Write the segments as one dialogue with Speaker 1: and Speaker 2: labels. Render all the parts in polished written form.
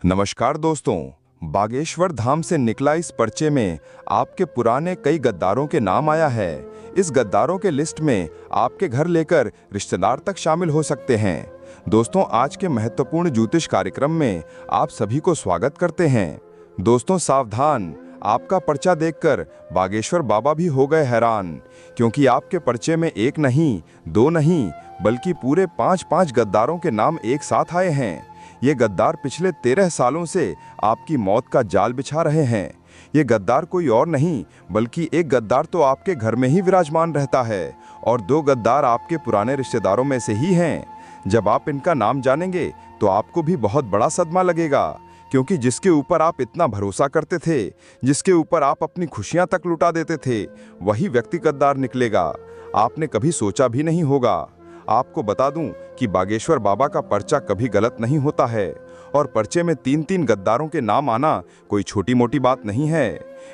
Speaker 1: नमस्कार दोस्तों, बागेश्वर धाम से निकला इस पर्चे में आपके पुराने कई गद्दारों के नाम आया है। इस गद्दारों के लिस्ट में आपके घर लेकर रिश्तेदार तक शामिल हो सकते हैं। दोस्तों, आज के महत्वपूर्ण ज्योतिष कार्यक्रम में आप सभी को स्वागत करते हैं। दोस्तों सावधान, आपका पर्चा देखकर बागेश्वर बाबा भी हो गए हैरान, क्योंकि आपके पर्चे में एक नहीं, दो नहीं, बल्कि पूरे 5 गद्दारों के नाम एक साथ आए हैं। ये गद्दार पिछले 13 सालों से आपकी मौत का जाल बिछा रहे हैं। ये गद्दार कोई और नहीं, बल्कि एक गद्दार तो आपके घर में ही विराजमान रहता है और 2 गद्दार आपके पुराने रिश्तेदारों में से ही हैं। जब आप इनका नाम जानेंगे तो आपको भी बहुत बड़ा सदमा लगेगा, क्योंकि जिसके ऊपर आप इतना भरोसा करते थे, जिसके ऊपर आप अपनी खुशियां तक लुटा देते थे, वही व्यक्ति गद्दार निकलेगा। आपने कभी सोचा भी नहीं होगा। आपको बता दूं कि बागेश्वर बाबा का पर्चा कभी गलत नहीं होता है और पर्चे में 3 गद्दारों के नाम आना कोई छोटी मोटी बात नहीं है।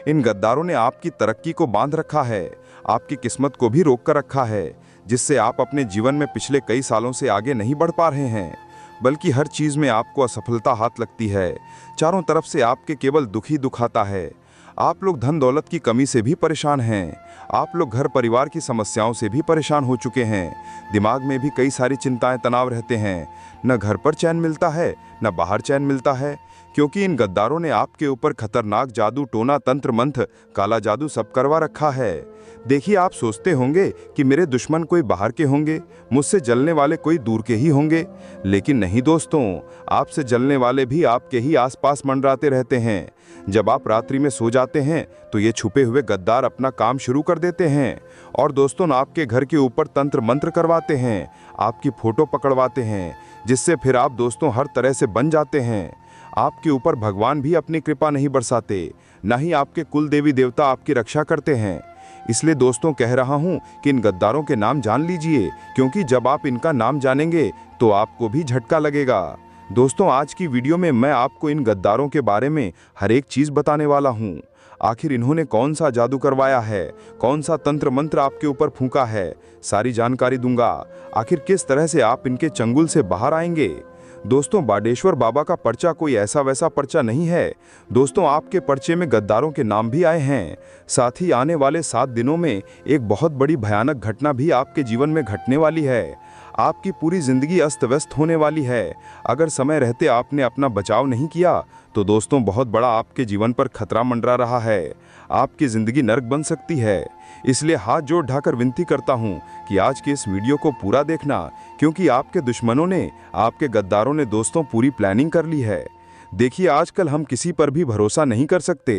Speaker 1: इन गद्दारों ने आपकी तरक्की को बांध रखा है, आपकी किस्मत को भी रोक कर रखा है, जिससे आप अपने जीवन में पिछले कई सालों से आगे नहीं बढ़ पा रहे हैं, बल्कि हर चीज में आपको असफलता हाथ लगती है। चारों तरफ से आपके केवल दुख ही दुख आता है। आप लोग धन दौलत की कमी से भी परेशान हैं। आप लोग घर परिवार की समस्याओं से भी परेशान हो चुके हैं। दिमाग में भी कई सारी चिंताएं तनाव रहते हैं। न घर पर चैन मिलता है, न बाहर चैन मिलता है, क्योंकि इन गद्दारों ने आपके ऊपर खतरनाक जादू, टोना, तंत्र मंत्र, काला जादू सब करवा रखा है। देखिए, आप सोचते होंगे कि मेरे दुश्मन कोई बाहर के होंगे, मुझसे जलने वाले कोई दूर के ही होंगे, लेकिन नहीं दोस्तों, आपसे जलने वाले भी आपके ही आसपास मंडराते रहते हैं। जब आप रात्रि में सो जाते हैं तो ये छुपे हुए गद्दार अपना काम शुरू कर देते हैं और दोस्तों आपके घर के ऊपर तंत्र मंत्र करवाते हैं, आपकी फोटो पकड़वाते हैं, जिससे फिर आप दोस्तों हर तरह से बन जाते हैं। आपके ऊपर भगवान भी अपनी कृपा नहीं बरसाते, न ही आपके कुल देवी देवता आपकी रक्षा करते हैं। इसलिए दोस्तों कह रहा हूं कि इन गद्दारों के नाम जान लीजिए, क्योंकि जब आप इनका नाम जानेंगे तो आपको भी झटका लगेगा। दोस्तों, आज की वीडियो में मैं आपको इन गद्दारों के बारे में हर एक चीज बताने वाला हूं। आखिर इन्होंने कौन सा जादू करवाया है, कौन सा तंत्र मंत्र आपके ऊपर फूंका है, सारी जानकारी दूंगा। आखिर किस तरह से आप इनके चंगुल से बाहर आएंगे। दोस्तों, बागेश्वर बाबा का पर्चा कोई ऐसा वैसा पर्चा नहीं है। दोस्तों, आपके पर्चे में गद्दारों के नाम भी आए हैं। साथ ही आने वाले 7 दिनों में एक बहुत बड़ी भयानक घटना भी आपके जीवन में घटने वाली है। आपकी पूरी जिंदगी अस्त व्यस्त होने वाली है। अगर समय रहते आपने अपना बचाव नहीं किया तो दोस्तों बहुत बड़ा आपके जीवन पर खतरा मंडरा रहा है। आपकी जिंदगी नर्क बन सकती है। इसलिए हाथ जोड़ ढाकर विनती करता हूं कि आज के इस वीडियो को पूरा देखना, क्योंकि आपके दुश्मनों ने, आपके गद्दारों ने दोस्तों पूरी प्लानिंग कर ली है। देखिए, आजकल हम किसी पर भी भरोसा नहीं कर सकते।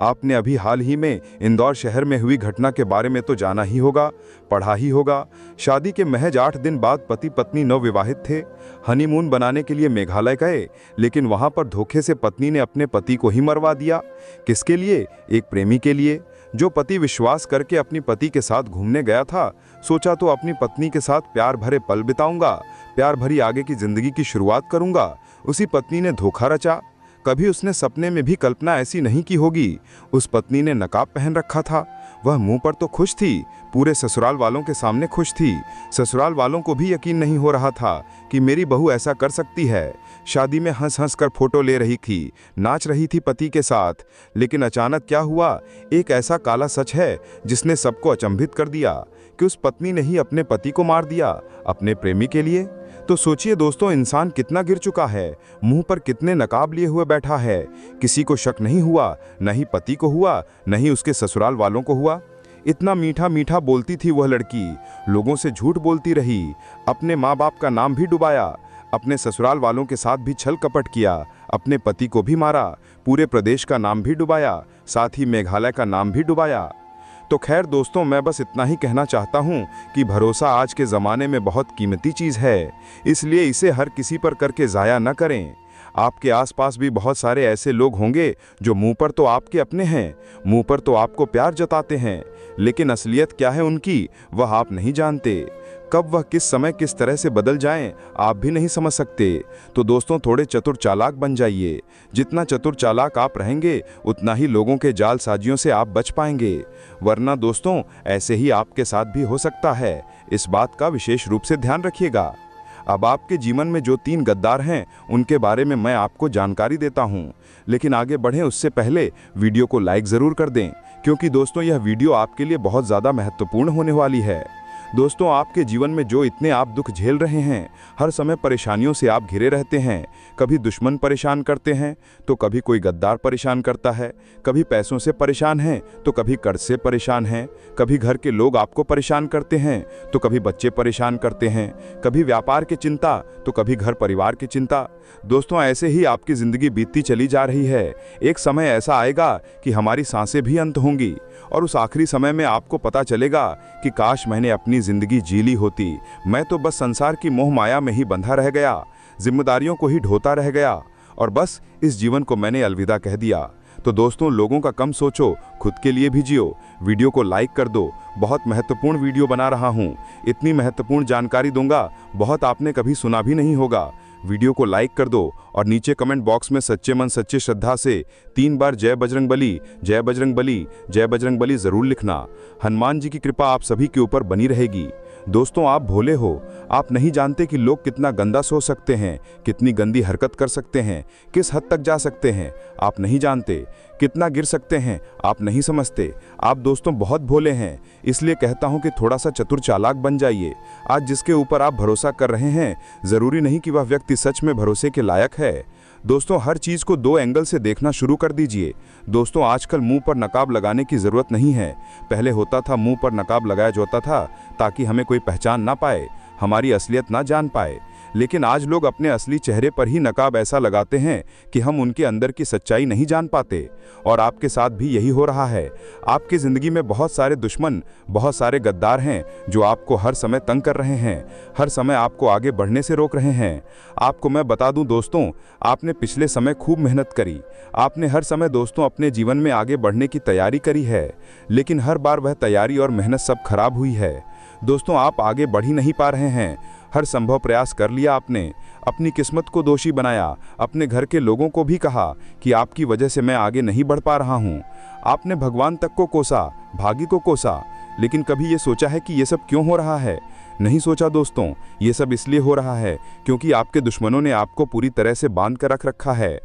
Speaker 1: आपने अभी हाल ही में इंदौर शहर में हुई घटना के बारे में तो जाना ही होगा, पढ़ा ही होगा। शादी के महज 8 दिन बाद पति पत्नी नवविवाहित थे। हनीमून बनाने के लिए मेघालय गए, लेकिन वहां पर धोखे से पत्नी ने अपने पति को ही मरवा दिया। किसके लिए? एक प्रेमी के लिए। जो पति विश्वास करके अपनी पति के साथ घूमने गया था, सोचा तो अपनी पत्नी के साथ प्यार भरे पल बिताऊंगा, प्यार भरी आगे की जिंदगी की शुरुआत करूंगा, उसी पत्नी ने धोखा रचा। कभी उसने सपने में भी कल्पना ऐसी नहीं की होगी। उस पत्नी ने नकाब पहन रखा था। वह मुंह पर तो खुश थी, पूरे ससुराल वालों के सामने खुश थी। ससुराल वालों को भी यकीन नहीं हो रहा था कि मेरी बहू ऐसा कर सकती है। शादी में हंस हंस कर फोटो ले रही थी, नाच रही थी पति के साथ। लेकिन अचानक क्या हुआ? एक ऐसा काला सच है जिसने सबको अचंभित कर दिया कि उस पत्नी ने ही अपने पति को मार दिया, अपने प्रेमी के लिए। तो सोचिए दोस्तों, इंसान कितना गिर चुका है, मुंह पर कितने नकाब लिए हुए बैठा है। किसी को शक नहीं हुआ, न ही पति को हुआ, न ही उसके ससुराल वालों को हुआ। इतना मीठा मीठा बोलती थी वह लड़की, लोगों से झूठ बोलती रही, अपने माँ बाप का नाम भी डुबाया, अपने ससुराल वालों के साथ भी छल कपट किया, अपने पति को भी मारा, पूरे प्रदेश का नाम भी डुबाया, साथ ही मेघालय का नाम भी डुबाया। तो खैर दोस्तों, मैं बस इतना ही कहना चाहता हूं कि भरोसा आज के ज़माने में बहुत कीमती चीज़ है, इसलिए इसे हर किसी पर करके ज़ाया न करें। आपके आसपास भी बहुत सारे ऐसे लोग होंगे जो मुंह पर तो आपके अपने हैं, मुंह पर तो आपको प्यार जताते हैं, लेकिन असलियत क्या है उनकी, वह आप नहीं जानते। कब वह किस समय किस तरह से बदल जाएं, आप भी नहीं समझ सकते। तो दोस्तों, थोड़े चतुर चालाक बन जाइए। जितना चतुर चालाक आप रहेंगे, उतना ही लोगों के जालसाजियों से आप बच पाएंगे। वरना दोस्तों, ऐसे ही आपके साथ भी हो सकता है। इस बात का विशेष रूप से ध्यान रखिएगा। अब आपके जीवन में जो 3 गद्दार हैं उनके बारे में मैं आपको जानकारी देता हूं। लेकिन आगे बढ़ें उससे पहले वीडियो को लाइक ज़रूर कर दें, क्योंकि दोस्तों यह वीडियो आपके लिए बहुत ज़्यादा महत्वपूर्ण होने वाली है। दोस्तों, आपके जीवन में जो इतने आप दुख झेल रहे हैं, हर समय परेशानियों से आप घिरे रहते हैं। कभी दुश्मन परेशान करते हैं तो कभी कोई गद्दार परेशान करता है, कभी पैसों से परेशान हैं तो कभी कर्ज से परेशान हैं, कभी घर के लोग आपको परेशान करते हैं तो कभी बच्चे परेशान करते हैं, कभी व्यापार की चिंता तो कभी घर परिवार की चिंता। दोस्तों, ऐसे ही आपकी ज़िंदगी बीतती चली जा रही है। एक समय ऐसा आएगा कि हमारी सांसें भी अंत होंगी और उस आखिरी समय में आपको पता चलेगा कि काश मैंने अपनी ज़िंदगी जी ली होती। मैं तो बस संसार की मोह माया में ही बंधा रह गया, जिम्मेदारियों को ही ढोता रह गया और बस इस जीवन को मैंने अलविदा कह दिया। तो दोस्तों, लोगों का कम सोचो, खुद के लिए भी जियो। वीडियो को लाइक कर दो, बहुत महत्वपूर्ण वीडियो बना रहा हूँ। इतनी महत्वपूर्ण जानकारी दूंगा, बहुत आपने कभी सुना भी नहीं होगा। वीडियो को लाइक कर दो और नीचे कमेंट बॉक्स में सच्चे मन सच्ची श्रद्धा से 3 बार जय बजरंग बली, जय बजरंग बली, जय बजरंग बली जरूर लिखना। हनुमान जी की कृपा आप सभी के ऊपर बनी रहेगी। दोस्तों, आप भोले हो, आप नहीं जानते कि लोग कितना गंदा सोच सकते हैं, कितनी गंदी हरकत कर सकते हैं, किस हद तक जा सकते हैं। आप नहीं जानते कितना गिर सकते हैं, आप नहीं समझते। आप दोस्तों बहुत भोले हैं, इसलिए कहता हूं कि थोड़ा सा चतुर चालाक बन जाइए। आज जिसके ऊपर आप भरोसा कर रहे हैं, ज़रूरी नहीं कि वह व्यक्ति सच में भरोसे के लायक है। दोस्तों, हर चीज़ को 2 एंगल से देखना शुरू कर दीजिए। दोस्तों, आजकल मुंह पर नकाब लगाने की ज़रूरत नहीं है। पहले होता था मुंह पर नकाब लगाया जाता था ताकि हमें कोई पहचान ना पाए, हमारी असलियत ना जान पाए। लेकिन आज लोग अपने असली चेहरे पर ही नकाब ऐसा लगाते हैं कि हम उनके अंदर की सच्चाई नहीं जान पाते। और आपके साथ भी यही हो रहा है। आपकी ज़िंदगी में बहुत सारे दुश्मन, बहुत सारे गद्दार हैं जो आपको हर समय तंग कर रहे हैं, हर समय आपको आगे बढ़ने से रोक रहे हैं। आपको मैं बता दूं दोस्तों, आपने पिछले समय खूब मेहनत करी, आपने हर समय दोस्तों अपने जीवन में आगे बढ़ने की तैयारी करी है, लेकिन हर बार वह तैयारी और मेहनत सब खराब हुई है। दोस्तों, आप आगे बढ़ ही नहीं पा रहे हैं। हर संभव प्रयास कर लिया आपने, अपनी किस्मत को दोषी बनाया, अपने घर के लोगों को भी कहा कि आपकी वजह से मैं आगे नहीं बढ़ पा रहा हूँ। आपने भगवान तक को कोसा, भाग्य को कोसा, लेकिन कभी ये सोचा है कि ये सब क्यों हो रहा है? नहीं सोचा दोस्तों। ये सब इसलिए हो रहा है क्योंकि आपके दुश्मनों ने आपको पूरी तरह से बांध कर रख रखा है।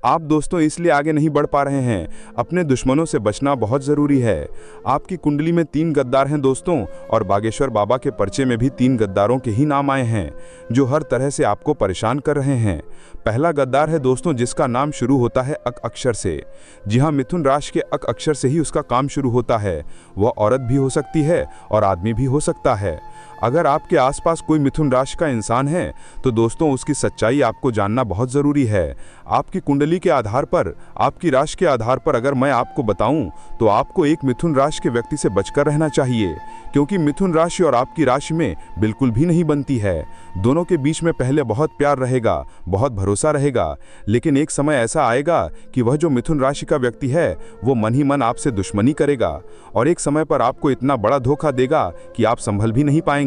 Speaker 1: आप दोस्तों इसलिए आगे नहीं बढ़ पा रहे हैं। अपने दुश्मनों से बचना बहुत ज़रूरी है। आपकी कुंडली में 3 गद्दार हैं दोस्तों, और बागेश्वर बाबा के पर्चे में भी 3 गद्दारों के ही नाम आए हैं जो हर तरह से आपको परेशान कर रहे हैं। पहला गद्दार है दोस्तों जिसका नाम शुरू होता है अक अक्षर से। जी हाँ, मिथुन राशि के अक अक्षर से ही उसका काम शुरू होता है। वह औरत भी हो सकती है और आदमी भी हो सकता है। अगर आपके आसपास कोई मिथुन राशि का इंसान है तो दोस्तों उसकी सच्चाई आपको जानना बहुत ज़रूरी है। आपकी कुंडली के आधार पर, आपकी राशि के आधार पर अगर मैं आपको बताऊं तो आपको एक मिथुन राशि के व्यक्ति से बचकर रहना चाहिए, क्योंकि मिथुन राशि और आपकी राशि में बिल्कुल भी नहीं बनती है। दोनों के बीच में पहले बहुत प्यार रहेगा, बहुत भरोसा रहेगा, लेकिन एक समय ऐसा आएगा कि वह जो मिथुन राशि का व्यक्ति है वो मन ही मन आपसे दुश्मनी करेगा और एक समय पर आपको इतना बड़ा धोखा देगा कि आप संभल भी नहीं पाएंगे।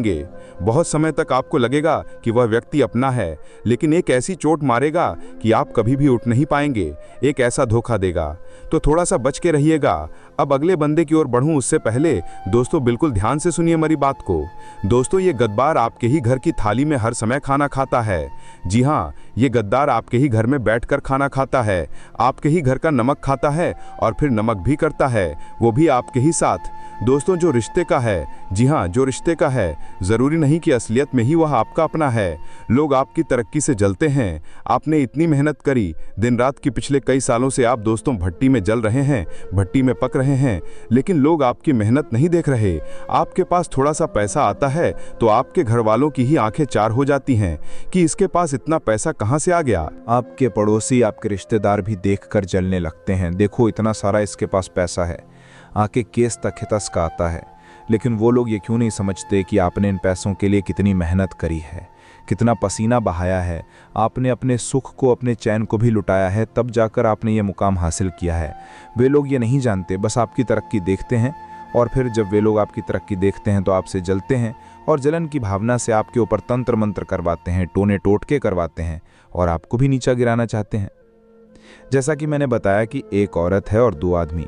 Speaker 1: बहुत समय तक आपको लगेगा कि वह व्यक्ति अपना है, लेकिन एक ऐसी चोट मारेगा कि आप कभी भी उठ नहीं पाएंगे। एक ऐसा धोखा देगा, तो थोड़ा सा बच के रहिएगा। अब अगले बंदे की ओर बढ़ूं उससे पहले दोस्तों बिल्कुल ध्यान से सुनिए मेरी बात को। दोस्तों, ये गद्दार आपके ही घर की थाली में हर समय खाना खाता है। जी हाँ, ये गद्दार आपके ही घर में बैठकर खाना खाता है, आपके ही घर का नमक खाता है और फिर नमक भी करता है, वो भी आपके ही साथ। दोस्तों, जो रिश्ते का है, जी हाँ, जो रिश्ते का है, ज़रूरी नहीं कि असलियत में ही वह आपका अपना है। लोग आपकी तरक्की से जलते हैं। आपने इतनी मेहनत करी, दिन रात की पिछले कई सालों से आप दोस्तों भट्टी में जल रहे हैं, भट्टी में पक रहे हैं, लेकिन लोग आपकी मेहनत नहीं देख रहे। आपके पास थोड़ा सा पैसा आता है तो आपके घर वालों की ही आंखें चार हो जाती हैं कि इसके पास इतना पैसा कहाँ से आ गया।
Speaker 2: आपके पड़ोसी, आपके रिश्तेदार भी देखकर जलने लगते हैं, देखो इतना सारा इसके पास पैसा है, आके केस तक हितस का आता है। लेकिन वो लोग ये क्यों नहीं समझते कि आपने इन पैसों के लिए कितनी मेहनत करी है, कितना पसीना बहाया है, आपने अपने सुख को, अपने चैन को भी लुटाया है, तब जाकर आपने ये मुकाम हासिल किया है। वे लोग ये नहीं जानते, बस आपकी तरक्की देखते हैं और फिर जब वे लोग आपकी तरक्की देखते हैं तो आपसे जलते हैं और जलन की भावना से आपके ऊपर तंत्र मंत्र करवाते हैं, टोने टोटके करवाते हैं और आपको भी नीचा गिराना चाहते हैं। जैसा कि मैंने बताया कि एक औरत है और 2 आदमी,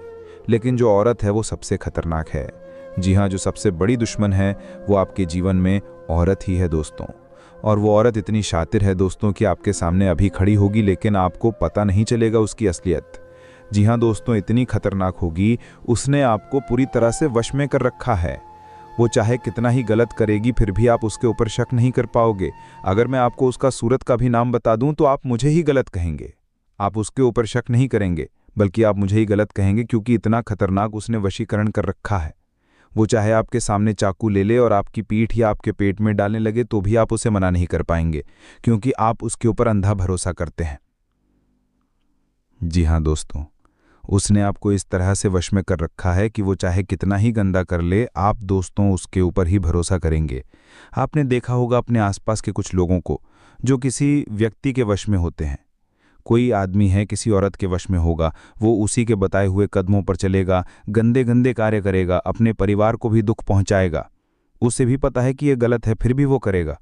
Speaker 2: लेकिन जो औरत है वो सबसे खतरनाक है। जी हाँ, जो सबसे बड़ी दुश्मन है वो आपके जीवन में औरत ही है दोस्तों। और वो औरत इतनी शातिर है दोस्तों कि आपके सामने अभी खड़ी होगी लेकिन आपको पता नहीं चलेगा उसकी असलियत। जी हाँ दोस्तों, इतनी खतरनाक होगी, उसने आपको पूरी तरह से वश में कर रखा है। वो चाहे कितना ही गलत करेगी फिर भी आप उसके ऊपर शक नहीं कर पाओगे। अगर मैं आपको उसका सूरत का भी नाम बता दूं तो आप मुझे ही गलत कहेंगे। आप उसके ऊपर शक नहीं करेंगे बल्कि आप मुझे ही गलत कहेंगे, क्योंकि इतना खतरनाक उसने वशीकरण कर रखा है। वो चाहे आपके सामने चाकू ले ले और आपकी पीठ या आपके पेट में डालने लगे तो भी आप उसे मना नहीं कर पाएंगे, क्योंकि आप उसके ऊपर अंधा भरोसा करते हैं। जी हाँ दोस्तों, उसने आपको इस तरह से वश में कर रखा है कि वो चाहे कितना ही गंदा कर ले, आप दोस्तों उसके ऊपर ही भरोसा करेंगे। आपने देखा होगा अपने आसपास के कुछ लोगों को जो किसी व्यक्ति के वश में होते हैं। कोई आदमी है किसी औरत के वश में होगा, वो उसी के बताए हुए कदमों पर चलेगा, गंदे गंदे कार्य करेगा, अपने परिवार को भी दुख पहुंचाएगा। उसे भी पता है कि ये गलत है फिर भी वो करेगा।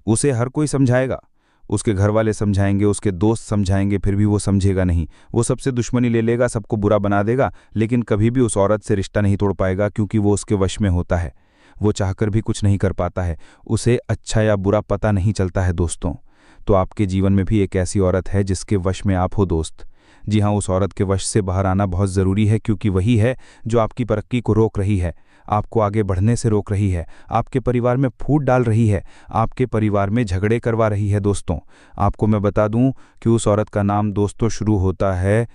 Speaker 2: उसे हर कोई समझाएगा, उसके घर वाले समझाएंगे, उसके दोस्त समझाएंगे, फिर भी वो समझेगा नहीं। वो सबसे दुश्मनी ले लेगा, सबको बुरा बना देगा, लेकिन कभी भी उस औरत से रिश्ता नहीं तोड़ पाएगा, क्योंकि वो उसके वश में होता है। वो चाहकर भी कुछ नहीं कर पाता है, उसे अच्छा या बुरा पता नहीं चलता है दोस्तों। तो आपके जीवन में भी एक ऐसी औरत है जिसके वश में आप हो दोस्त। जी हाँ, उस औरत के वश से बाहर आना बहुत ज़रूरी है, क्योंकि वही है जो आपकी तरक्की को रोक रही है, आपको आगे बढ़ने से रोक रही है, आपके परिवार में फूट डाल रही है, आपके परिवार में झगड़े करवा रही है। दोस्तों आपको मैं बता दूं कि उस औरत का नाम दोस्तों शुरू होता है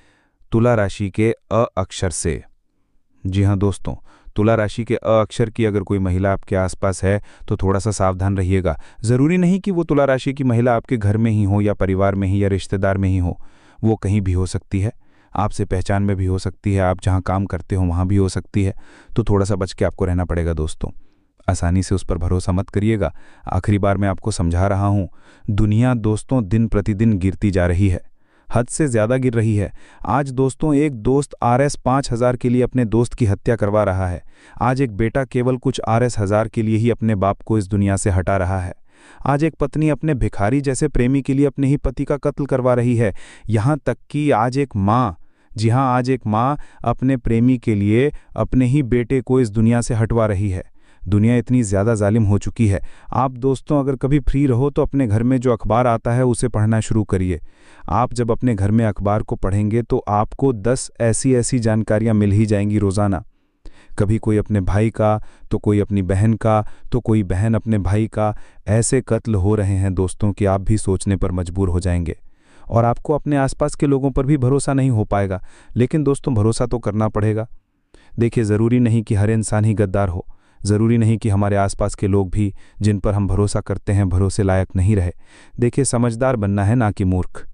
Speaker 2: तुला राशि के अ अक्षर से। जी हाँ दोस्तों, तुला राशि के अ अक्षर की अगर कोई महिला आपके आसपास है तो थोड़ा सा सावधान रहिएगा। ज़रूरी नहीं कि वो तुला राशि की महिला आपके घर में ही हो या परिवार में ही या रिश्तेदार में ही हो, वो कहीं भी हो सकती है, आपसे पहचान में भी हो सकती है, आप जहाँ काम करते हो वहाँ भी हो सकती है। तो थोड़ा सा बच के आपको रहना पड़ेगा दोस्तों। आसानी से उस पर भरोसा मत करिएगा। आखिरी बार मैं आपको समझा रहा हूँ, दुनिया दोस्तों दिन प्रतिदिन गिरती जा रही है, हद से ज़्यादा गिर रही है। आज दोस्तों एक दोस्त RS 5,000 के लिए अपने दोस्त की हत्या करवा रहा है। आज एक बेटा केवल कुछ RS 1,000 के लिए ही अपने बाप को इस दुनिया से हटा रहा है। आज एक पत्नी अपने भिखारी जैसे प्रेमी के लिए अपने ही पति का कत्ल करवा रही है। यहाँ तक कि आज एक माँ, जी हाँ आज एक माँ अपने प्रेमी के लिए अपने ही बेटे को इस दुनिया से हटवा रही है। दुनिया इतनी ज़्यादा जालिम हो चुकी है। आप दोस्तों अगर कभी फ्री रहो तो अपने घर में जो अखबार आता है उसे पढ़ना शुरू करिए। आप जब अपने घर में अखबार को पढ़ेंगे तो आपको 10 ऐसी जानकारियाँ मिल ही जाएंगी रोज़ाना। कभी कोई अपने भाई का, तो कोई अपनी बहन का, तो कोई बहन अपने भाई का। ऐसे कत्ल हो रहे हैं दोस्तों कि आप भी सोचने पर मजबूर हो जाएंगे और आपको अपने आसपास के लोगों पर भी भरोसा नहीं हो पाएगा। लेकिन दोस्तों भरोसा तो करना पड़ेगा। देखिए, ज़रूरी नहीं कि हर इंसान ही गद्दार हो, ज़रूरी नहीं कि हमारे आसपास के लोग भी जिन पर हम भरोसा करते हैं भरोसे लायक नहीं रहे। देखिए, समझदार बनना है ना कि मूर्ख।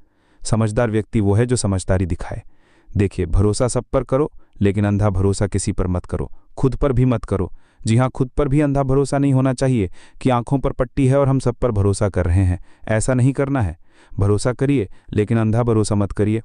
Speaker 2: समझदार व्यक्ति वो है जो समझदारी दिखाए। देखिए, भरोसा सब पर करो, लेकिन अंधा भरोसा किसी पर मत करो, खुद पर भी मत करो। जी हाँ, खुद पर भी अंधा भरोसा नहीं होना चाहिए कि आंखों पर पट्टी है और हम सब पर भरोसा कर रहे हैं। ऐसा नहीं करना है। भरोसा करिए लेकिन अंधा भरोसा मत करिए।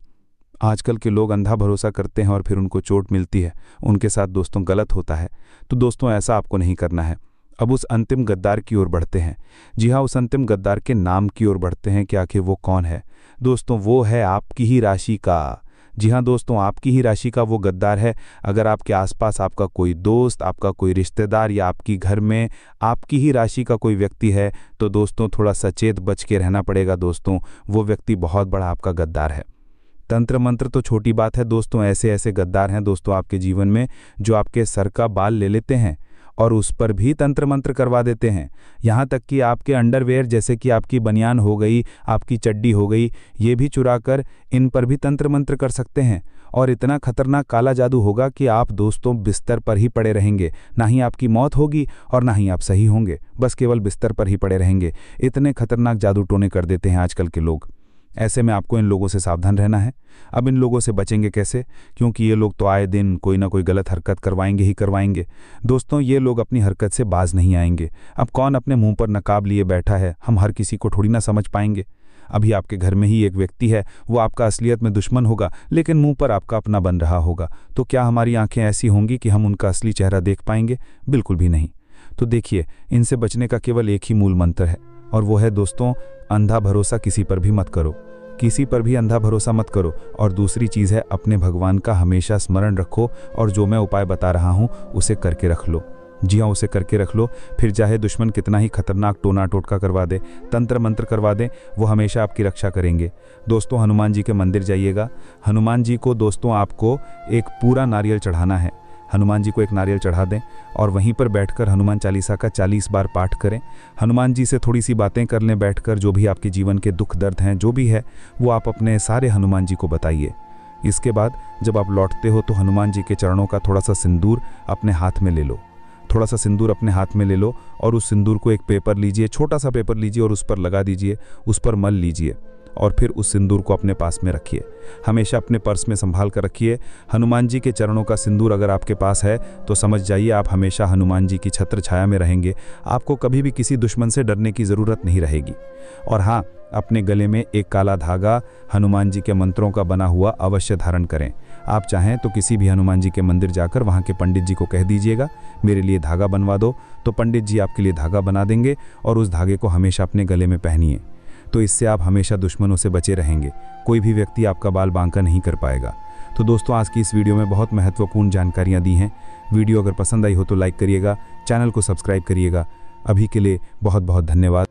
Speaker 2: आजकल के लोग अंधा भरोसा करते हैं और फिर उनको चोट मिलती है, उनके साथ दोस्तों गलत होता है। तो दोस्तों ऐसा आपको नहीं करना है। अब उस अंतिम गद्दार की ओर बढ़ते हैं। जी हाँ, उस अंतिम गद्दार के नाम की ओर बढ़ते हैं कि आखिर वो कौन है। दोस्तों वो है आपकी ही राशि का। जी हाँ दोस्तों, आपकी ही राशि का वो गद्दार है। अगर आपके आसपास आपका कोई दोस्त, आपका कोई रिश्तेदार या आपकी घर में आपकी ही राशि का कोई व्यक्ति है तो दोस्तों थोड़ा सचेत बच के रहना पड़ेगा। दोस्तों वो व्यक्ति बहुत बड़ा आपका गद्दार है। तंत्र मंत्र तो छोटी बात है दोस्तों, ऐसे ऐसे गद्दार हैं दोस्तों आपके जीवन में जो आपके सर का बाल ले लेते हैं और उस पर भी तंत्र मंत्र करवा देते हैं। यहाँ तक कि आपके अंडरवेयर जैसे कि आपकी बनियान हो गई, आपकी चड्डी हो गई, ये भी चुरा कर इन पर भी तंत्र मंत्र कर सकते हैं। और इतना खतरनाक काला जादू होगा कि आप दोस्तों बिस्तर पर ही पड़े रहेंगे। ना ही आपकी मौत होगी और ना ही आप सही होंगे, बस केवल बिस्तर पर ही पड़े रहेंगे। इतने खतरनाक जादू टोने कर देते हैं आजकल के लोग। ऐसे में आपको इन लोगों से सावधान रहना है। अब इन लोगों से बचेंगे कैसे? क्योंकि ये लोग तो आए दिन कोई ना कोई गलत हरकत करवाएंगे ही करवाएंगे। दोस्तों ये लोग अपनी हरकत से बाज नहीं आएंगे। अब कौन अपने मुंह पर नकाब लिए बैठा है, हम हर किसी को थोड़ी ना समझ पाएंगे। अभी आपके घर में ही एक व्यक्ति है, वो आपका असलियत में दुश्मन होगा लेकिन मुंह पर आपका अपना बन रहा होगा। तो क्या हमारी आंखें ऐसी होंगी कि हम उनका असली चेहरा देख पाएंगे? बिल्कुल भी नहीं। तो देखिए, इनसे बचने का केवल एक ही मूल मंत्र है और वो है दोस्तों, अंधा भरोसा किसी पर भी मत करो। किसी पर भी अंधा भरोसा मत करो। और दूसरी चीज़ है, अपने भगवान का हमेशा स्मरण रखो और जो मैं उपाय बता रहा हूँ उसे करके रख लो। जी हाँ, उसे करके रख लो। फिर चाहे दुश्मन कितना ही खतरनाक टोना टोटका करवा दे, तंत्र मंत्र करवा दे, वो हमेशा आपकी रक्षा करेंगे। दोस्तों, हनुमान जी के मंदिर जाइएगा। हनुमान जी को दोस्तों आपको एक पूरा नारियल चढ़ाना है। हनुमान जी को एक नारियल चढ़ा दें और वहीं पर बैठकर हनुमान चालीसा का 40 बार पाठ करें। हनुमान जी से थोड़ी सी बातें कर लें बैठकर, जो भी आपके जीवन के दुख दर्द हैं, जो भी है वो आप अपने सारे हनुमान जी को बताइए। इसके बाद जब आप लौटते हो तो हनुमान जी के चरणों का थोड़ा सा सिंदूर अपने हाथ में ले लो। थोड़ा सा सिंदूर अपने हाथ में ले लो और उस सिंदूर को एक पेपर लीजिए, छोटा सा पेपर लीजिए और उस पर लगा दीजिए, उस पर मल लीजिए और फिर उस सिंदूर को अपने पास में रखिए। हमेशा अपने पर्स में संभाल कर रखिए। हनुमान जी के चरणों का सिंदूर अगर आपके पास है तो समझ जाइए आप हमेशा हनुमान जी की छत्र छाया में रहेंगे। आपको कभी भी किसी दुश्मन से डरने की ज़रूरत नहीं रहेगी। और हाँ, अपने गले में एक काला धागा हनुमान जी के मंत्रों का बना हुआ अवश्य धारण करें। आप चाहें तो किसी भी हनुमान जी के मंदिर जाकर वहाँ के पंडित जी को कह दीजिएगा मेरे लिए धागा बनवा दो, तो पंडित जी आपके लिए धागा बना देंगे और उस धागे को हमेशा अपने गले में पहनिए। तो इससे आप हमेशा दुश्मनों से बचे रहेंगे। कोई भी व्यक्ति आपका बाल बांका नहीं कर पाएगा। तो दोस्तों, आज की इस वीडियो में बहुत महत्वपूर्ण जानकारियाँ दी हैं। वीडियो अगर पसंद आई हो तो लाइक करिएगा, चैनल को सब्सक्राइब करिएगा। अभी के लिए बहुत बहुत धन्यवाद।